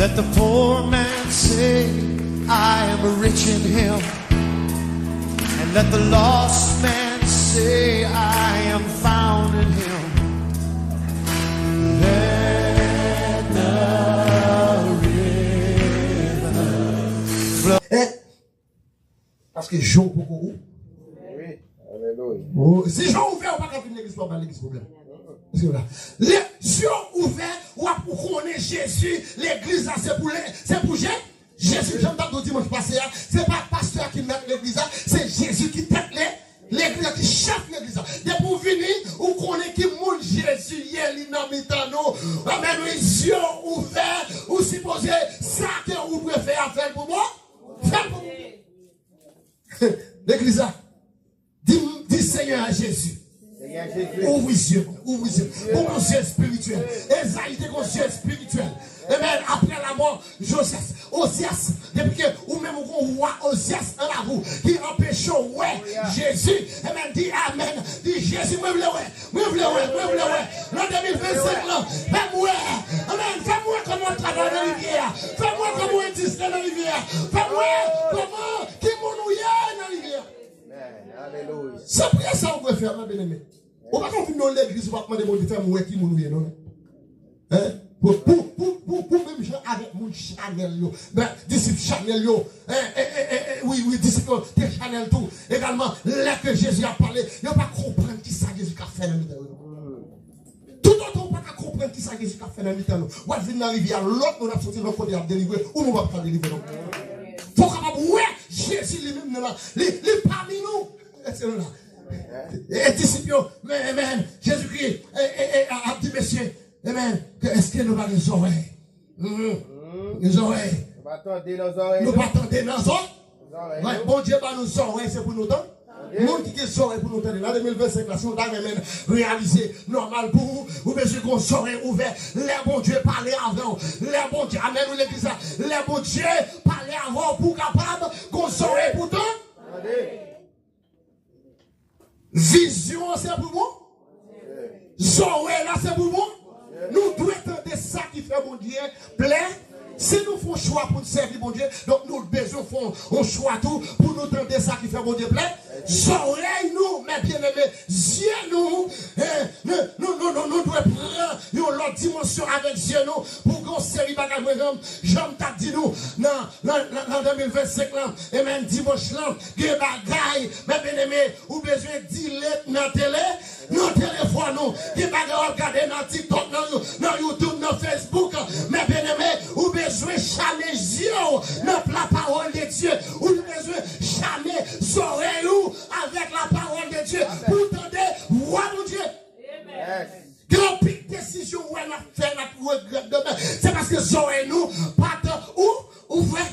Let the poor man say, I am rich in him. And let the lost man say, I am found in him. Let the river flow. Parce que Jean beaucoup. Oui. Alléluia. Oh, si Jean ouvert, on va pas venir l'église, pas l'église problème. Les yeux ouverts, ou pour connaître Jésus, l'église là, c'est pour Jésus. J'aime pas le dimanche passé, c'est pas le pasteur qui met l'église là, c'est Jésus qui tête l'église, qui chef l'église là. Dès pour venir, ou connaît qui monte Jésus, hier, l'inamitano, amen, les yeux ouverts, ou supposé ça que vous préférez faire pour moi, faire pour moi. L'église là, dit Seigneur à Jésus. Ouvre les yeux. Pour mon yeux spirituel. Esaïe était mon yeux spirituel. Amen. Après la mort, Osias, depuis que, ou même on roi Osias en la vous, qui empêche, ouais, Jésus, amen, dit Amen, dit Jésus, moi, Dans 2025, là, fais-moi, amen, fais-moi comment on travaille dans la rivière, fais-moi comment on existe dans la rivière, fais-moi comment, qui m'en dans la rivière. Alléluia. C'est pour ça qu'on peut faire, ma bien-aimé. On va pas finir dans l'église, on va demander de faire mourir qui nous vient, non? Pour même gens avec mon Chanel, disciple Chanel, oui, disciple Chanel tout. Également, là que Jésus a parlé, il ne pas comprendre qui ça Jésus a fait dans le temps. Tout autre, on ne peut pas comprendre qui ça Jésus a fait dans le temps. On va venir dans la rivière, l'autre, on a sorti le côté à délivrer, ou on va pas délivrer. Il faut qu'on ouais, Jésus lui-même, il est parmi nous. C'est là. Et disciples, amen, Jésus-Christ, a dit, messieurs, amen, est-ce que nous avons les oreilles? Les oreilles. Nous pas attendre nos oreilles. Nous pas attendre nos oreilles. Bon Dieu, nos oreilles, c'est pour nous entendre. Monde qui a des oreilles pour nous entendre. Là, 2025, là, si on a réalisé normal pour vous, vous besoin qu'on oreilles ouvertes. Les bon Dieu parler avant. Les bon Dieu, amen, nous l'église, les bon Dieu parler avant pour capable qu'on oreilles pour toi. Vision, c'est pour moi. Zoé, là, c'est pour moi. Nous devons entendre ça qui fait mon Dieu plein. Si nous faisons choix pour servir mon Dieu, donc nous devons faire un choix tout pour nous entendre ça qui fait mon Dieu plein. Zoé, nous, mes bien-aimés, yeux, nous devons prendre une autre dimension avec Dieu, nous, pour qu'on série bagages, j'aime t'a dit nous, dans 2025, là, et même dimanche, là, que bagaille, mes bien-aimés, ou besoin de dire dans télé, dans téléphone, nous, qui bagaille regarder dans TikTok, dans YouTube, dans Facebook, mes bien-aimés, ou besoin de changer dans la parole de Dieu, ou besoin de changer oreilles avec la parole de Dieu, pour entendre, voir mon Dieu. Grand pic décision où elle a fait notre regret demain. C'est parce que Zoé nous, pas ouvert.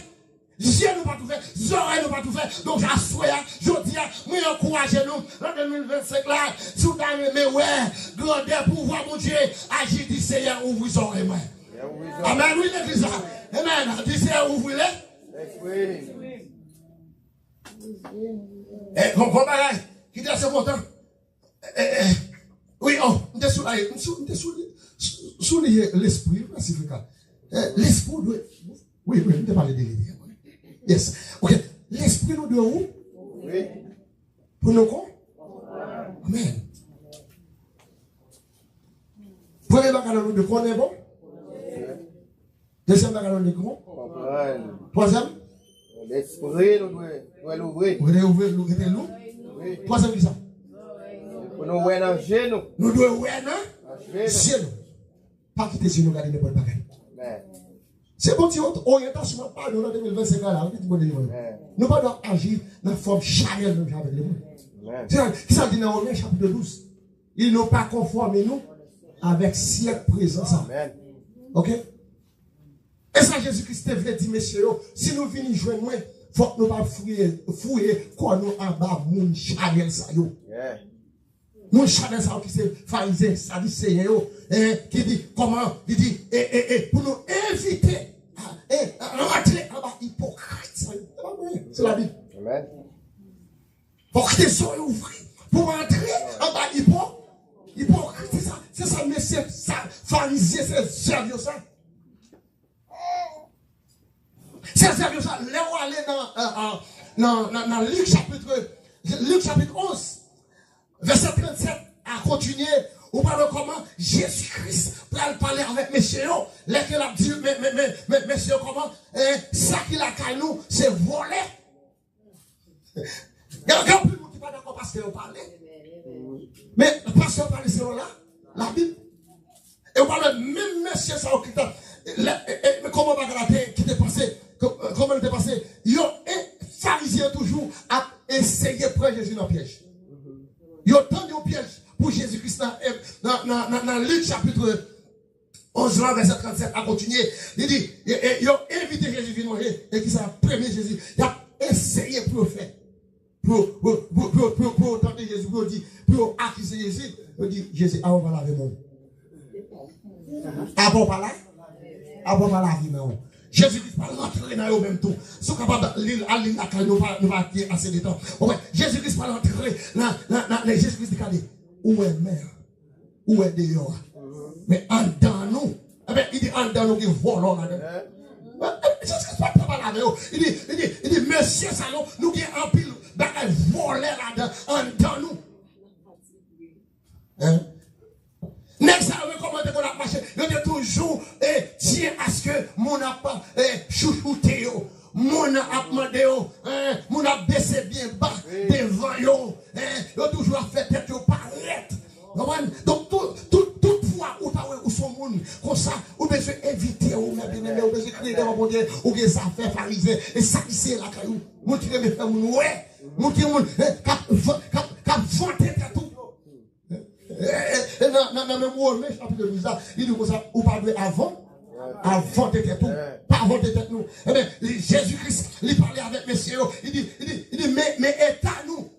Dieu nous pas tout fait. Zoé nous pas tout fait. Donc, j'assois, je dis, moi, encouragez nous, en 2025 là, si vous avez aimé, ouais, grandeur pour voir mon Dieu, agir, dit Seigneur, ouvrez les oreilles, moi. Amen, oui, l'église. Amen, dit Seigneur, ouvrez-les. Et, bon, bagaille, qui dit assez longtemps. Oui, oh, on est sous l'esprit, l'esprit doit. Oui, on ne parle de l'idée. Yes. Ok. L'esprit nous doit où? Oui. Pour nous quoi? Amen. Premier bagage nous de quoi est bon? Deuxième bagage nous de quoi? Troisième? L'esprit nous doit l'ouvrir. Vous devez ouvrir l'ouvrir. Troisième qui ça? Pour nous voir dans genou. Nous devons voir dans genou. Pas quitter si nous regardons n'importe quoi. C'est bon, tu as orientation, pas dans 2025 là, nous pas doit agir dans la forme charnelle avec les gens. Qui ça dit dans Romains chapitre 12? Ils n'ont pas conformé nous avec siècle présent. Ok? Et ça, Jésus-Christ veut dire, messieurs, si nous venons joindre moi, il faut que nous ne pas fouiller quoi nous en bas, mon charnel ça yo. Mon charnel ça qui c'est pharisien, ça dit Seigneur, qui dit comment, il dit, pour nous inviter à rentrer en bas, hypocrite. C'est la Bible. Amen. Pour que tes yeux ouvrent, pour entrer en bas, hypocrite, c'est ça, messieurs, ça, pharisien, c'est sérieux ça. C'est ça, là où aller dans Luc chapitre 11, verset 37, à continuer, ou parle comment Jésus-Christ va parler avec messieurs, là qu'il a dit, mais messieurs, comment, ça qu'il a qu'à nous, c'est voler. Il y a plus de monde qui pas d'accord parce qu'il a parlé. Mais le pasteur parle c'est là, la Bible. Et on parle même monsieur ça qui t'a, comment on va qui t'est passé, comment il t'est passé, yo et pharisien toujours à essayer de prendre Jésus dans le piège. Yo tendu au piège pour Jésus-Christ dans Luc chapitre 11 verset 37 à continuer. Il dit, yo invité Jésus à venir et qui ça premier Jésus, il a essayé pour le faire. Pour tenter Jésus, pour accuser Jésus, il dit Jésus, on va laver mon. Avant pas là, avant pas laver mon. Jésus-Christ va rentrer dans le même temps. Si on est capable d'aller à la nous va acquérir assez de temps. Jésus-Christ va rentrer dans Jésus-Christ dit où est mère, où est dehors. Mais en dans nous, il dit en dans nous qui volons là-dedans. Jésus-Christ va pas laver. Il dit monsieur Salon, nous qui en pile. Elle volait là-dedans, en dans nous. Hein? Next, ça recommande qu'on a marché. Il dit toujours, tiens à ce que mon n'a pas chouchouté, mon a demandé, mon a baissé bien bas devant yo. Il a toujours fait tête au paraître. Donc, toute fois où son monde, comme ça, ou besoin éviter, ou besoin crier devant mon Dieu, ou des affaires pharisées, et ça, c'est la caillou. Montrer mes frères, ouais. Montrer mon cap vanter tout. Dans même mot, mais chapitre 12, il dit comme ça, ou parler avant de tout, pas avant de tête nous. Eh bien, Jésus-Christ, il parlait avec messieurs, il dit, mais état nous.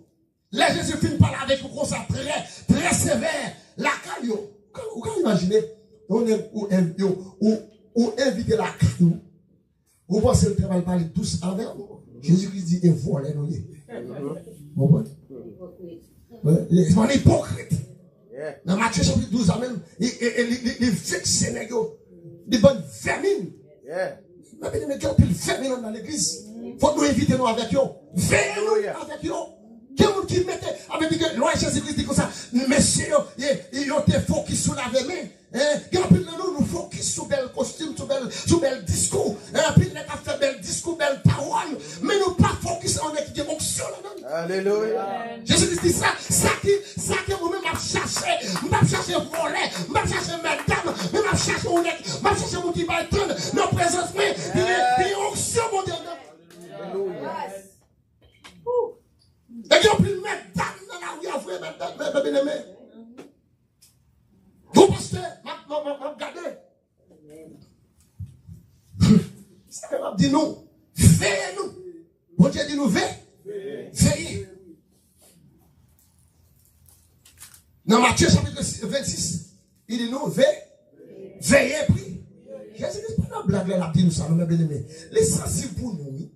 Là, Jésus finit parler avec nous comme ça, très sévère. La caillou, vous pouvez imaginer, on est ou inviter la caillou. Vous pensez que le travail parle tous avec nous. Jésus-Christ dit, et voilà, nous. Vous comprenez? C'est un hypocrite. Dans Matthieu chapitre 12, même, les vexés, les bonnes vermines. Mais qui ont pris le vermine dans l'église. Il faut nous inviter nous avec eux. Veillez-nous avec eux. Quelqu'un qui mettait, avec que loin Jésus-Christ dit comme ça, messieurs, ils ont des faux qui sont lavés mains. Puis nous focus sur bel costume, sur bel discours. Puis nous avons fait bel discours, belle parole. Mais nous pas focus en équipe d'onction là-dedans. Alléluia. Jésus dit ça qui moi-même m'a cherché, m'a cherché voler, m'a cherché mesdames, mais m'a cherché honnête, m'a cherché mon qui va attendre nos présences, mais il y a onction mon Dieu. Alléluia. Et qui ont pris mesdames dans la rue à frère, mes bien-aimés. Vous pensez, m'a regardé. C'est que m'a dit nous, veillez-nous. Bon Dieu dit nous, veillez. Dans Matthieu chapitre 26, il dit nous, veillez, prie. Jésus-Christ, pas de blague là, il dit nous ça, mes bien-aimés. L'essentiel pour nous,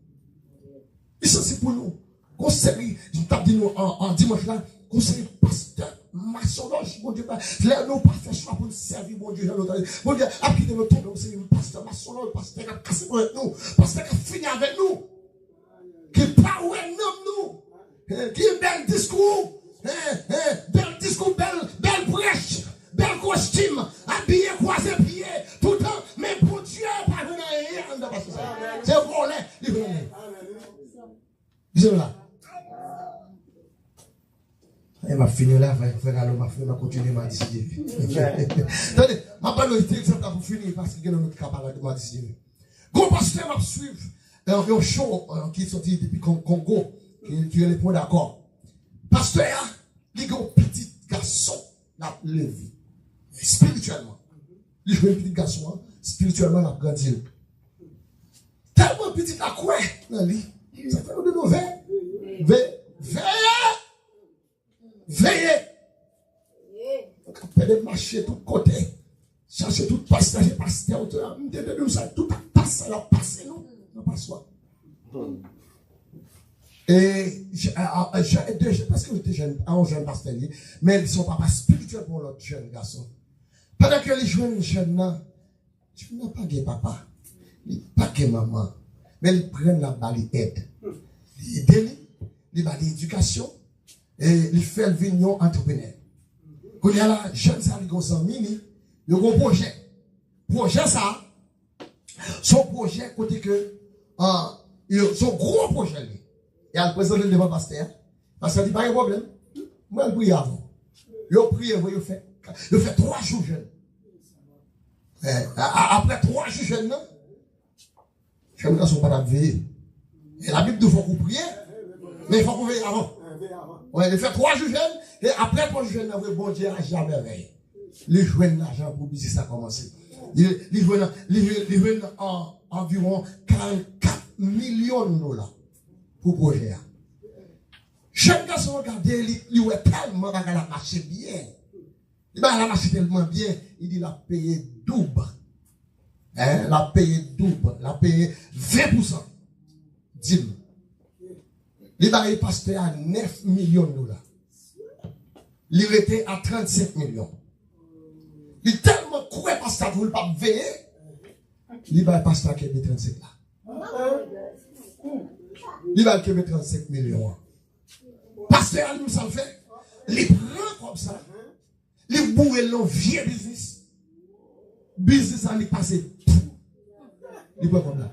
l'essentiel pour nous. Conseil, je t'ai dit nous en dimanche là, conseil pasteur, maçonage, mon Dieu, là nous pas faire choix pour nous servir, mon Dieu, mon Dieu, après de nous tomber, c'est un pasteur maçonage, pasteur qui a cassé avec nous, pasteur qui a fini avec nous, qui parle nous, qui est bel discours, belle brèche, bel costume, habillé, croisé, pied, tout le temps, mais pour Dieu, pas venir rien, c'est volé, il veut. Disons là. Elle m'a fini là, m'a continué ma décision. Attendez, ma pas le exemple pour finir parce que nous sommes capables de ma décision. Gros pasteur m'a suivre un show qui est sorti depuis Congo, qui est le point d'accord. Pasteur, il y a un petit garçon n'a levé. Spirituellement. Il y a un petit garçon, spirituellement, n'a grandi. Tellement petit à quoi dans lui. Ça fait de nous veillez. On peut marcher tout côté. Chercher tout pasteur, tout passe, alors passez nous. Non, pas soi. Et parce que j'étais jeune, un jeune pasteur, mais ils ne sont pas spirituels pour l'autre jeune garçon. Pendant que les jeunes là, tu n'as pas de papa, pas de maman. mais ils prennent la balle aide. Ils aident, ils balle l'éducation, et ils font le vignon entrepreneur. Quand il y a la jeune Saligon mini, il y a un projet. Projet ça, son projet, côté que, son gros projet, il a présenté devant le pasteur. Parce qu'il dit, pas de problème. Moi, je prie avant. Je prie, je fais 3 jours jeune. Après 3 jours jeune, non? Je ne suis pas veiller. Et la Bible dit qu'il faut qu'on prie, mais il faut qu'on veille avant. Ouais, il fait 3 jours jeune, et après 3 jours jeune, bon Dieu n'a jamais veillé. Les jeunes l'argent pour business ça a commencé. Les jeunes environ 44 millions de dollars pour projet. Chaque garçon regarde, il est tellement la marché bien. Il a marché tellement bien, il dit il a payé double. Il a payé double, il a payé 20%. Dis-moi. Il a passé à 9 millions de dollars. Il était à 35 millions. Il est tellement cruel parce que vous ne pas veiller. Il va passer à 35 là. Il va 35 millions. Pasteur, nous ça fait. Il prend comme ça. Il boue le vieux business. Business a passé. Il prend comme ça.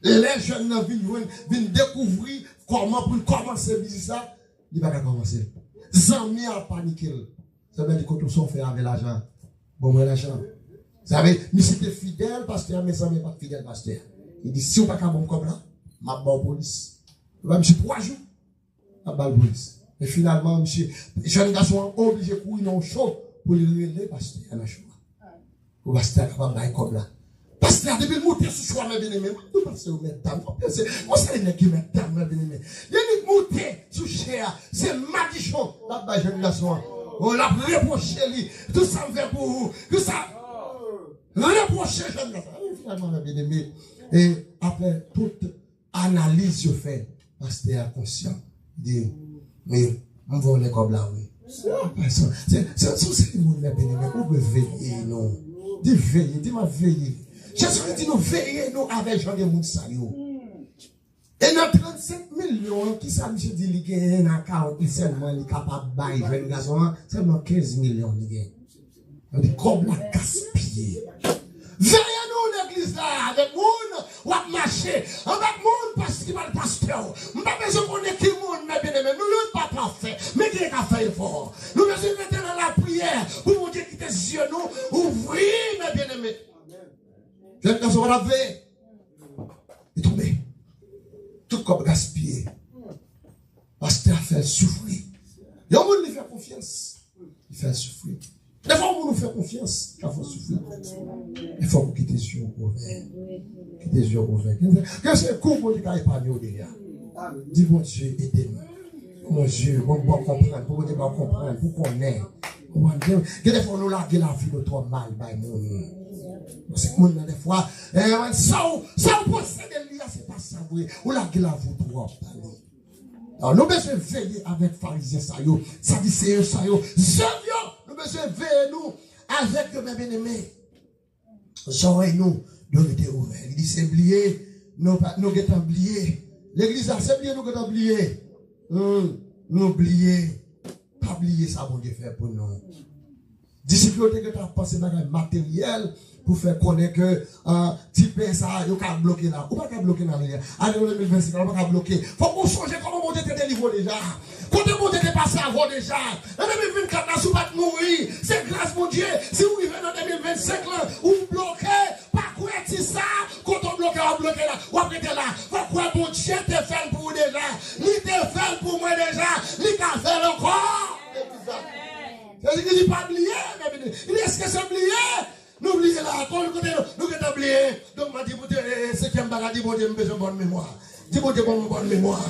Les jeunes viennent découvrir comment pour commencer le business ça. Il va commencer. Zami a paniqué. Ça veut dire que tout ça fait avec l'argent. Bon, moi l'argent. Vous savez, mais c'était fidèle, pasteur, mais ça n'est pas fidèle, pasteur. Il dit, si on pas bon comme là, ma bonne police. Il va, monsieur, 3 jours. La police. Et finalement, monsieur, jeune garçon obligé de courir dans le chaud pour lui relever, pasteur, à la choix. Pour pasteur, capable d'aller comme là. Pasteur, depuis le monter sur choix, mes bien-aimés, vous pensez au mettre dame, vous pensez, on sait les qui mettent dame, mes bien-aimés. Il y a une montée sur cher, c'est madichon, là-bas, jeune garçon. On l'a reproché, lui, tout ça me fait pour vous, que ça, reproché, jeune garçon. Finalement, mes bien-aimés, et après toute analyse, je fais, pasteur conscient, dit, mais, on va les comme là, oui. C'est le monde, mes bien-aimés, on peut veiller, non. Dis veiller, dis ma veiller. Jésus dit nous veiller nous avec Jean de Mounsayo. Et dans 35 millions, qui ça, monsieur dit, il y a 40 000 seulement, il est capable de bailler, jeune garçon, seulement 15 millions, il y a. On dit, comme la gaspiller. Veillez-nous l'église là, avec moun, ou à marcher, avec moun, parce qu'il va le pasteur. Nous pas besoin qu'on ait qui moun, mais bien aimé, nous ne pas parfait, mais qui est qu'à faire fort. Nous besoin de mettre dans la prière, pour vous dire qu'il tes yeux, nous, ouvrir, mes bien aimés. Jeune garçon, on a veillé. Il est tombé. Tout comme gaspillé. Pasteur fait souffrir. Il y a un monde qui fait confiance. Il fait souffrir. Des fois, on nous fait confiance. Il faut souffrir. Il faut quitter les yeux ouverts. Quitter les yeux ouverts. Que c'est court pour les gars épargnés déjà. Dis bon Dieu, aidez-moi. Mon Dieu, on va comprendre. Pour qu'on comprendre. Pour qu'on ait. Que des fois, on nous largue la vie de trop mal. C'est que des fois, ça on possède l'IA, c'est pas ça, oui. On largue la vie trop. Alors, nous devons veiller avec pharisiens, ça dit c'est eux, ça y est. Nous devons veiller nous avec mes bien-aimés. J'aurais nous de rester ouverts. Il dit c'est oublié, nous avons oublié. L'église a c'est oublié, nous avons oublié. Nous oublié, pas oublier ça, bon Dieu fait pour nous. Discipline que tu as pensé dans le matériel pour faire connaître que type ça, il a bloqué là. Ou pas qu'à bloquer là. Allez, en 2025, on va pas bloquer. Faut qu'on change comment monter tes niveaux déjà. Quand tu montes tes passés avant déjà. En 2024, là, si vous pas mourir, c'est grâce mon Dieu. Si vous vivez en 2025 là, ou vous bloquez, pas quoi c'est ça. Quand on bloque, on bloque là. Ou après là. Faut quoi mon Dieu te fait pour vous déjà. Il te fait pour moi déjà. Il t'a fait encore. Il dit pas oublier, il dit est-ce que c'est oublié? Nous oublions là, nous avons oublié. Donc, je dis, c'est qui m'a dit, bon Dieu, j'ai besoin de bonne mémoire. Dis bon Dieu, bonne mémoire.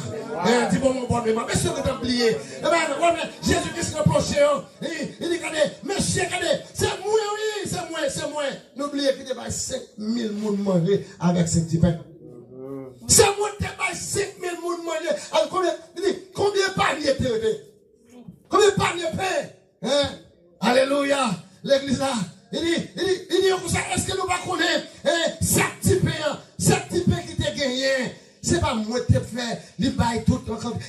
Dis bon bonne mémoire. Mais ce que tu as oublié, Jésus-Christ le prochain, il dit, monsieur, c'est moi, oui, c'est moi. N'oubliez qu'il y a 5 000 personnes manger avec 5 petits pains. C'est moi qui ai 5 000 personnes manger. Alors, combien de paniers t'es? Combien de paniers pain? Alléluia. L'église là. Il dit, est-ce que nous ne connaissons pas 7 petits pains qui te gagné. C'est pas moi qui te fait, les bails tout,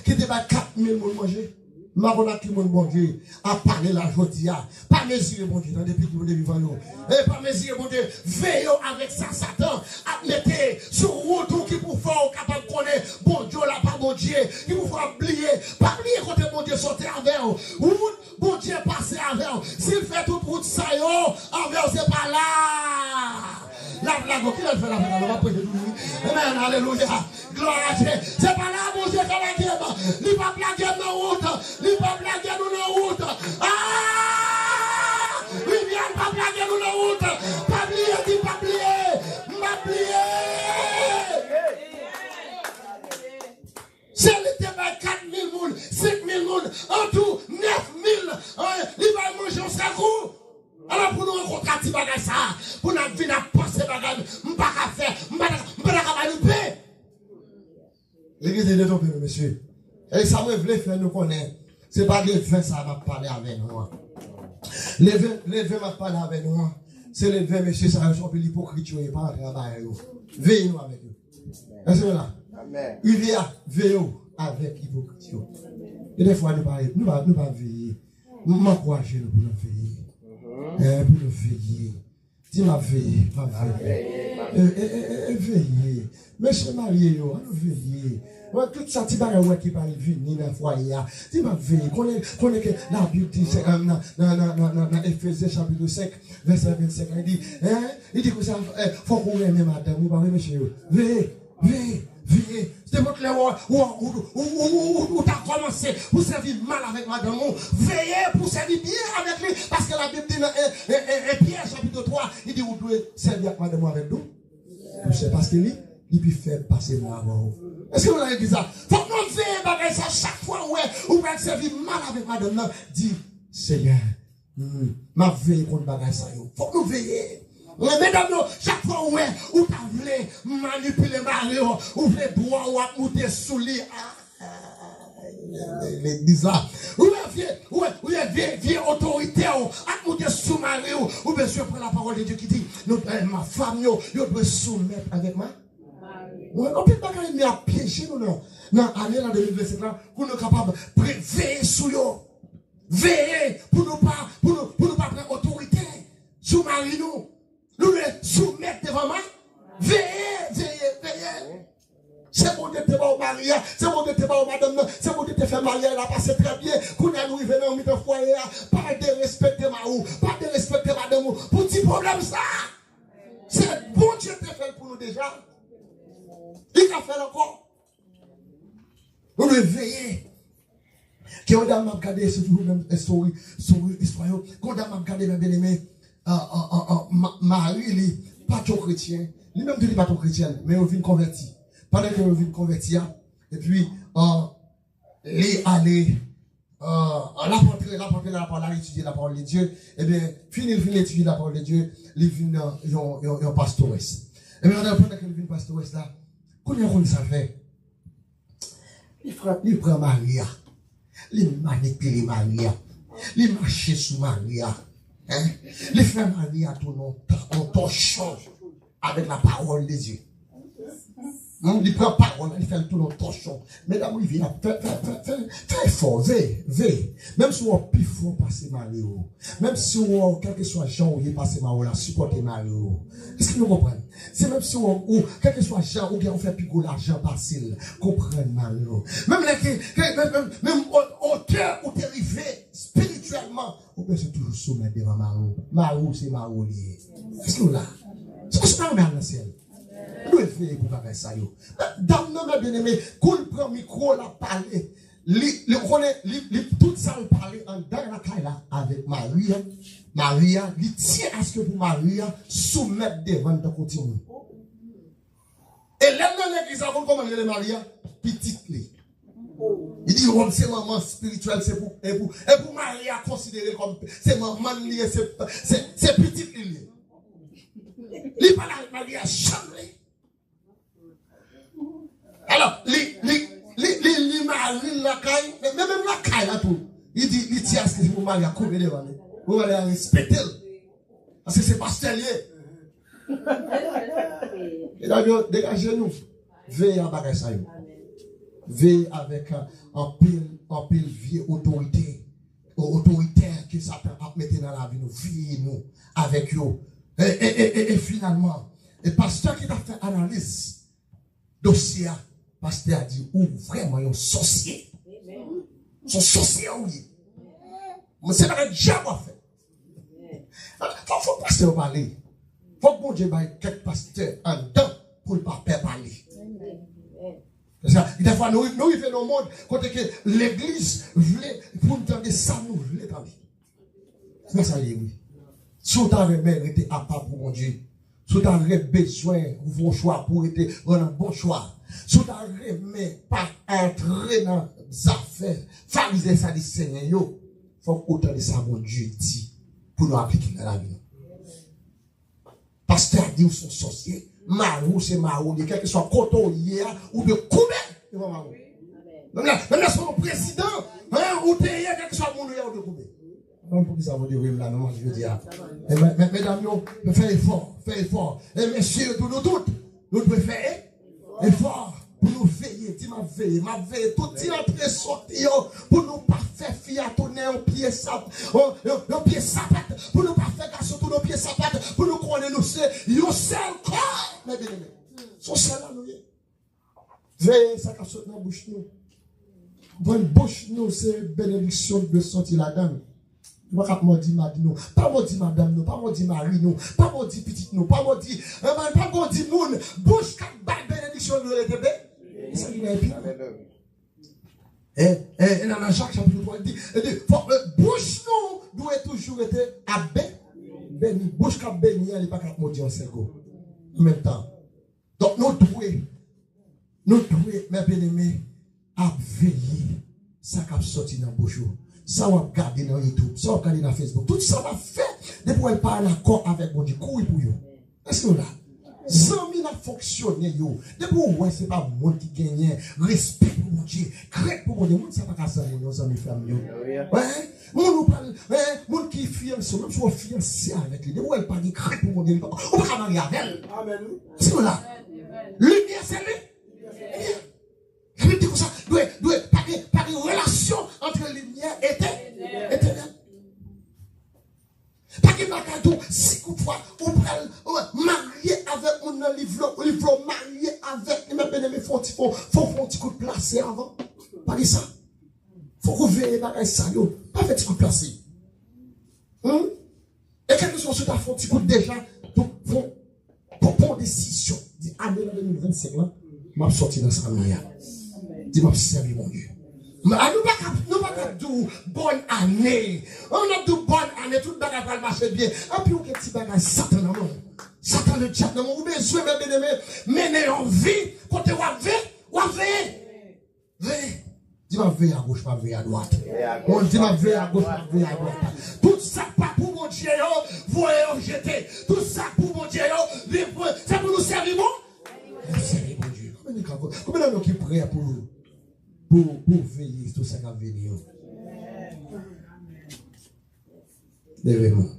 qui te bat 4000 moun manger. Ma bonne qui mon bon Dieu a parlé la jodia. Pas mesurer bon Dieu dans depuis que vous vivant nous. Et pas mesurer bon Dieu. Veillez avec ça Satan. À mettre sur route qui pour faire capable de connaître bon Dieu là pas bon Dieu. Qui vous fera oublier. Pas oublier quand bon Dieu sortait avec vous. Bon Dieu passé avec vous. S'il fait toute route ça yo, avec vous c'est pas là. La blague, qui a fait la blague? On va prêter tout lui. Amen, alléluia. Gloire à Dieu. C'est pas là, mon Dieu, qu'elle a guerre. Il va blaguer dans la route. Il va blaguer dans la route. Ah! Il vient pas blaguer dans la route. Pas oublier, dit pas oublier. Pas oublier. C'est l'été par 4000 moules, 5000 moules, en tout 9000. Il va manger au sacou. Alors pour nous rencontrer un petit bagage ça, pour nous venir à penser bagage, on ne peut pas faire, on ne peut pas louper. L'église est de ton père, monsieur. Et ça me voulait faire nous connaître. Ce n'est pas les vins ça m'a parlé avec nous. Les vins m'a parlé avec nous. C'est les vins, monsieur, ça a chopé l'hypocrite, et pas en travail. Veillez nous avec eux. Est-ce que là? Amen. Il y a veillez avec l'hypocrite. Et des fois, nous ne pouvons pas veiller. Nous m'encourager pour nous veiller. Pour nous veiller. Tu m'as veillé, pas veillé. Veillé. Monsieur marié, nous veillé. Tout ça, tu vas voir qui parle venir dans le foyer. Tu m'as veillé. Connais que la Bible dit, dans Ephésiens chapitre 5, verset 25, il dit que ça, faut qu'on aime madame, ou pas, monsieur. Veillez, veillez. Veillez. C'est votre là où tu as commencé pour servir mal avec madame. Veillez pour servir bien avec lui. Parce que la Bible dit dans Pierre chapitre 3, il dit vous devez servir avec madame avec nous. C'est parce que lui, il peut faire passer moi avant. Est-ce que vous avez dit ça? Faut que nous veillions ça chaque fois où vous pouvez servir mal avec madame. Dit Seigneur, ma veille contre bagage ça. Faut que nous veillions. Mesdames, chaque fois où vous voulez manipuler Marie, vous voulez droit ou monter sous lui. L'église là. Vous avez vieille autorité, à monter sous Marie, ou bien sûr prendre la parole de Dieu qui dit, ma femme, vous devez soumettre avec moi. On ne peut pas me piéger nous dans l'année 2027 là, pour nous capables de veiller sous eux. Veiller pour nous pas prendre autorité sous Marie nous. Nous les soumettre devant moi. Veillez. C'est bon de te voir au mari, c'est bon de te voir au madame, c'est bon de te faire marier, elle a passé très bien. Quand nous arrivons dans le foyer, pas de respecter ma ou, pas de respecter madame. Pour petit problème ça. C'est bon Dieu te fait pour nous déjà. Il a fait encore. Nous les veillez. Quand on a regardé ce même histoire, quand on a regardé mes bien-aimés, Marie, il n'est pas trop chrétien. Lui-même, il n'est pas trop chrétien, mais il vient converti. Pendant qu'il vient converti, et puis, il est allé, la parole, étudier la parole de Dieu, et bien, fini d'étudier la parole de Dieu, il vient en pastoresse. Et bien, pendant qu'il vient pastoresse là, qu'on ça fait, il prend Maria, il manipule Maria, il marche sous Maria. Les frères Marie à ton change avec la parole de Dieu. Il prend parole, il fait tout notre torchon. Mesdames, il vient, fait fort, veille. Même si on plus fort passer Mario, même si on, quel que soit Jean ou il passe Mario, là, supporter Mario. Est-ce que nous comprenons? C'est même si on, ou quel que soit Jean ou bien on fait plus gros l'argent facile, comprendre Mario. Même au cœur où tu es arrivé spirituellement, on peut se toujours soumettre devant Mario. Mario, c'est Mario lié. Est-ce que nous là? C'est ce qu'on a dans le ciel. Nous faisons pour faire ça. Dans nos bien-aimés, quand on prend le micro, la parler, tout ça, le parler en dans la caille là, avec Maria. Maria, il tient à ce que pour Maria, soumettre devant de continuer. Et là, dans l'église, avant comment il Maria, petite clé. Il dit, c'est maman spirituelle, c'est pour, et pour Maria, considéré comme, c'est maman liée, c'est petite clé. Il parle avec Maria, chambré. Alors, les maris, la caille, même la caille là tout. Il dit, il tient à ce que vous mariez à courir devant lui. Vous allez respecter. Parce que c'est pas sérieux. Et là, dégagez-nous. Veillez à bagage ça. Veillez avec un pile vie autoritaire que Satan a mis dans la vie, nous, veillez nous avec eux. Et finalement, le pasteur qui a fait analyse dossier, le pasteur a dit, ou vraiment, un sorcier. Son sorcier, oui. Mais c'est pas le diable à faire. Faut que le pasteur parle. Faut que bon Dieu ait quelques pasteurs en dedans pour ne pas parler. Des fois, nous vivons dans le monde côté que l'église voulait, pour nous entendre ça, nous voulons parler. C'est ça, oui. Si vous avez mérité à part pour mon Dieu, si vous avez besoin de vos choix pour être un bon choix, si vous avez pas entrer dans les affaires, fariser ça du Seigneur, il faut que autant de ça, mon Dieu dit, pour nous appliquer dans la vie. Pasteur dit, ou son sorcier, marou, c'est marou, quel que soit coton hier, ou de couper, même là, son président, ou de hier, quel que soit mon hier, ou de couper. Non, pour que ça vous dire, là, non, je veux dire. Mesdames, faites effort. Et messieurs, tous nous toutes, nous devons faire effort pour nous veiller. Dis ma veille, tout dit entrer sortir, pour nous pas faire fier tourner un pied sapate, pour nous pas faire garçon tous nos pieds sapates, pour nous connaître nous c'est, yo seul corps, mes bien-aimés. Son seul là, nous y est. Veillez, ça casse dans la bouche, nous. Bonne bouche, nous, c'est bénédiction de sortir la dame. Pas maudit madame, pas maudit madame, nous, pas maudit mari, nous, pas maudit petite, nous, pas maudit, pas maudit moun, bouche quatre balles bénédiction de l'ETB. C'est une épine. Et dans Jacques chapitre 3, il dit, bouche nous doit toujours être à béni, bouche quatre béni, elle n'est pas quatre maudit en cerveau. En même temps. Donc nous devons, mes bien-aimés, à veiller, ça qui a sorti dans la bouche. Ça va garder dans YouTube, ça va garder dans Facebook. Tout ça va faire depuis qu'elle parle d'accord avec mon Dieu. Couille pour vous. Est-ce que là, Zami n'a fonctionné, yo. Depuis où c'est pas moi qui gagne respect pour mon Dieu, crête pour mon Dieu. Mon ça pas qu'à ça, nos amis femmes, yo. Ouais, mon parle, mon qui fiancé, même si on fiancé avec lui. Depuis où elle parle crête pour mon Dieu, on va marier avec elle. Amen. Est-ce que là, lumière c'est lui. Je me dis comme ça, doit pas de relation entre lumière et éternel. Pas de bagado, si toutefois, on peut marier avec mon livre, marier avec, mes bien-aimés, faut un petit coup de placé avant. Pas de ça. Faut qu'on veille dans ça, pas un petit coup de placé. Et quelque chose sur ta font un petit coup déjà, pour prendre décision. Dit, année 2025, là, m'a sorti dans sa manière. Dis m'a servi mon Dieu. Nous pas dire bonne année. On a dit bonne année, tout le bagage va marcher bien. Et puis on a petit bagage Satan non. Satan le diable non. Ou besoin mes bien-aimés mener en vie côté ou veille. Dis m'a veille à gauche, pas veille à droite. On dit m'a veille à gauche, pas veille à droite. Tout ça pas pour mon Dieu, voyez jeter. Tout ça pour mon Dieu, c'est pour nous servir bon. Servir mon Dieu. Combien de gens qui prient pour nous? Pour veiller tout ça qui va venir. Levez-nous.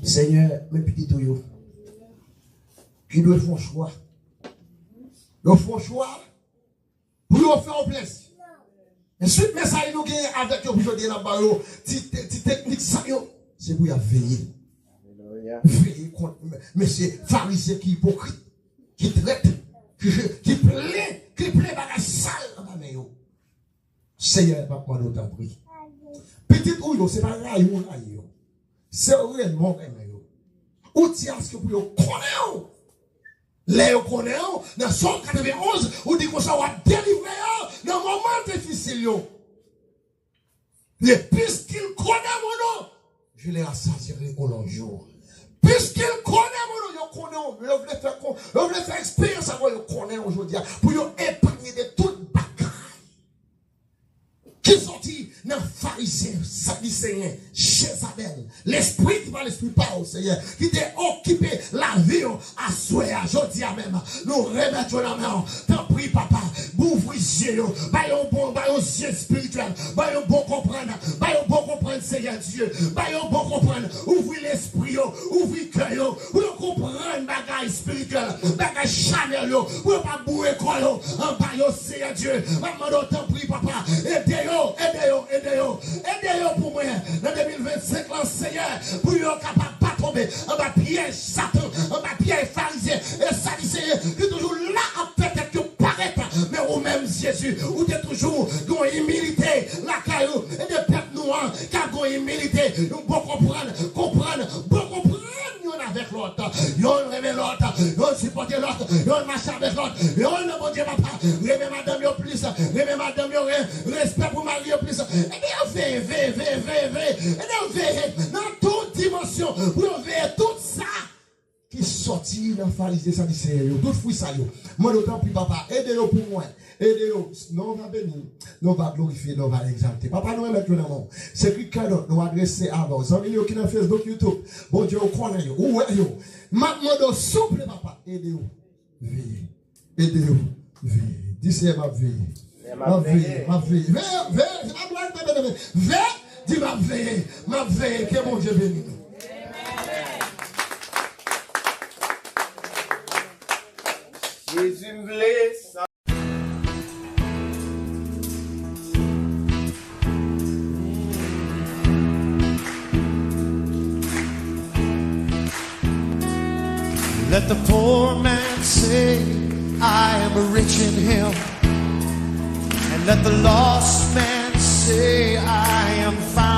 Seigneur, mes petits tuyaux, qui doivent faire un choix. Ils font un choix pour nous faire un plaisir. Et suite, mais ça, nous gagnons avec eux aujourd'hui dans le barreau, cette technique, ça, c'est pour y veiller. Veiller contre monsieur pharisien qui est hypocrite, qui traite. Qui plaît par la salle dans ma main. Seigneur, pas moi d'autant pris. Petit ou c'est pas rail ou rail. C'est réellement rail. Ou tiens ce que vous connaissez. Les connaissez, dans Somme 91, ou dit qu'on ça va délivrer dans un moment difficile. Et puisqu'il connaît mon nom, je les rassasierai au long jour. Puisqu'il connaît mon nom, je voulais faire expérience avant le connaît aujourd'hui pour épargner de toute bagaille qui sortit dans le pharisien, sadducéen, Jézabel, l'esprit qui va l'esprit pas au Seigneur, qui t'a occupé la vie à souhait, aujourd'hui même, nous remettons la main, t'en prie papa, ouvre les yeux, baillons bon yeux spirituel, baillons bon comprendre Seigneur Dieu, baillons bon comprendre, ouvre l'esprit, ouvre le cœur, pour comprendre bagaille spirituel, pour pas bourrer quoi yo, en bas yo, Seigneur Dieu. Maman, t'en prie, papa, aidez-yo pour moi. Dans 2025, là, Seigneur, pour yo capable pas tomber en bas piège Satan, en bas piège pharisien et sadducéen, qui toujours là en fait que paraît, mais ou même Jésus, ou t'es toujours dans humilité, la caillou, et des peuples noirs, qui ont humilité, nous bon comprendre, yon avec l'autre, yon rêve l'autre, yon supporte l'autre, yon marche avec l'autre, yon ne bon Dieu papa, rêve madame yo plus, rêve madame yo respect pour mari yo plus, et bien on veille, dans toute dimension, pour veiller tout ça qui sortit dans le pharisien sadducéen, tout fruit ça yo. Moi d'autant plus papa, aidez-le pour moi. Aidez-le, nous on va bénir, nous on va glorifier, nous on va exalter. Papa, nous mettre dans le monde. C'est que cadeau, nous adresser à vos amis qui sont dans Facebook, YouTube. Bon Dieu, on connaît, où est yo? Maintenant, souple, papa, aidez-le, veillez. Aidez-le, veillez. Dis ma veille. Ma veille. Veille, dis ma veille, que mon Dieu bénisse nous. Jésus me blesse. Let the poor man say, I am rich in him. And let the lost man say, I am found